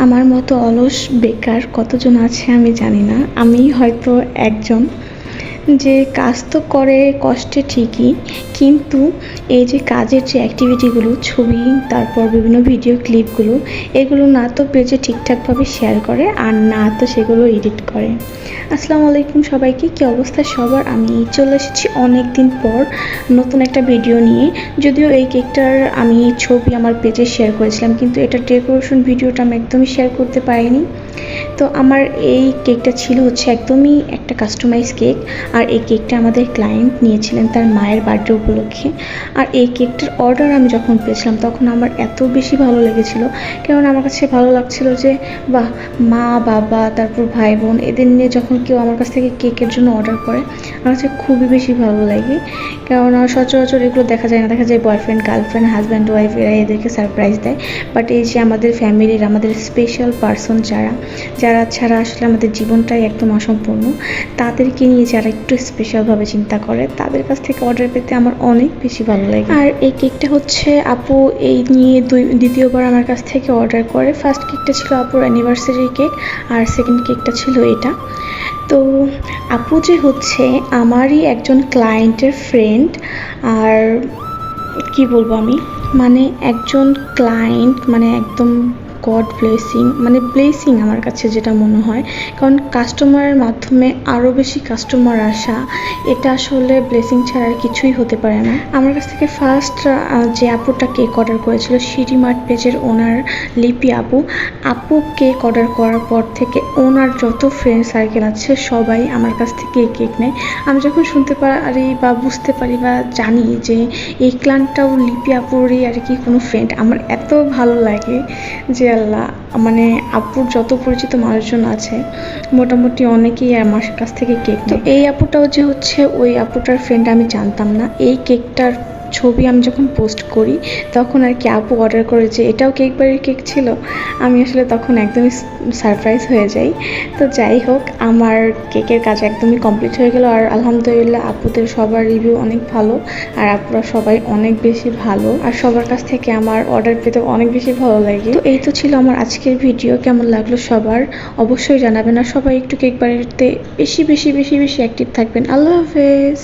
আমার মতো অলস বেকার কতজন আছে আমি জানি না। আমি হয়তো একজন যে কাজ তো করে কষ্টে ঠিকই, কিন্তু এই যে কাজের যে অ্যাক্টিভিটিগুলো, ছবি, তারপর বিভিন্ন ভিডিও ক্লিপগুলো, এগুলো না তো পেজে ঠিকঠাকভাবে শেয়ার করে আর না তো সেগুলো এডিট করে। আসসালামু আলাইকুম সবাইকে, কী অবস্থা সবার? আমি চলে এসেছি অনেক দিন পর নতুন একটা ভিডিও নিয়ে। যদিও এই কেকটার আমি ছবি আমার পেজে শেয়ার করেছিলাম, কিন্তু এটার ডেকোরেশন ভিডিওটা আমি একদমই শেয়ার করতে পারিনি। তো আমার এই কেকটা ছিল হচ্ছে একদমই একটা কাস্টমাইজ কেক, আর এই কেকটা আমাদের ক্লায়েন্ট নিয়েছিলেন তার মায়ের বার্থডে উপলক্ষে। আর এই কেকটার অর্ডার আমি যখন পেয়েছিলাম তখন আমার এত বেশি ভালো লেগেছিল, কারণ আমার কাছে ভালো লাগছিল যে বাহ, মা বাবা তারপর ভাই বোন এদের নিয়ে যখন কেউ আমার কাছ থেকে কেকের জন্য অর্ডার করে আমার কাছে খুবই বেশি ভালো লাগে। কারণ সচরাচর এগুলো দেখা যায় না, দেখা যায় বয়ফ্রেন্ড গার্লফ্রেন্ড হাজব্যান্ড ওয়াইফ এরা এদেরকে সারপ্রাইজ দেয়। বাট এই যে আমাদের ফ্যামিলির আমাদের স্পেশাল পার্সন যারা ছাড়া আসলে আমাদের জীবনটাই একদম অসম্পূর্ণ, তাদেরকে নিয়ে যারা একটু স্পেশালভাবে চিন্তা করে তাদের কাছ থেকে অর্ডার পেতে আমার অনেক বেশি ভালো লাগে। আর এই কেকটা হচ্ছে আপু এই নিয়ে দ্বিতীয়বার আমার কাছ থেকে অর্ডার করে। ফার্স্ট কেকটা ছিল আপুর অ্যানিভার্সারি কেক, আর সেকেন্ড কেকটা ছিল এটা। তো আপু যে হচ্ছে আমারই একজন ক্লায়েন্টের ফ্রেন্ড, আর কি বলবো আমি, মানে একজন ক্লায়েন্ট মানে একদম গড ব্লেসিং আমার কাছে যেটা মনে হয়। কারণ কাস্টমারের মাধ্যমে আরও বেশি কাস্টমার আসা, এটা আসলে ব্লেসিং ছাড়া আর কিছুই হতে পারে না। আমার কাছ থেকে ফার্স্ট যে আপুটা কেক অর্ডার করেছিল সিঁড়িমাঠ পেজের ওনার লিপি আপু কেক অর্ডার করার পর থেকে ওনার যত ফ্রেন্ড সার্কেল আছে সবাই আমার কাছ থেকে এই কেক নেয়। আমি যখন শুনতে পারি বা বুঝতে পারি বা জানি যে এই ক্লায়েন্টটাও লিপি আপুরই আর কি কোনো ফ্রেন্ড, আমার এত ভালো লাগে যে আল্লাহ, মানে আপুর যত পরিচিত মানুষজন আছে মোটামুটি অনেকেই আমার কাছ থেকে কেক। তো এই আপুটাও যে হচ্ছে ওই আপুটার ফ্রেন্ড আমি জানতাম না। এই কেকটার ছবি আমি যখন পোস্ট করি তখন আর কি আপু অর্ডার করে যে এটাও কেক বাড়ির কেক ছিল, আমি আসলে তখন একদমই সারপ্রাইজ হয়ে যাই। তো যাই হোক, আমার কেকের কাজ একদমই কমপ্লিট হয়ে গেল, আর আলহামদুলিল্লাহ আপুদের সবার রিভিউ অনেক ভালো, আর আপুরা সবাই অনেক বেশি ভালো, আর সবার কাছ থেকে আমার অর্ডার পেতে অনেক বেশি ভালো লাগে। তো এই তো ছিল আমার আজকের ভিডিও। কেমন লাগলো সবার অবশ্যই জানাবেন, আর সবাই একটু কেক বাড়িতে বেশি বেশি বেশি বেশি অ্যাক্টিভ থাকবেন। আল্লাহ হাফেজ।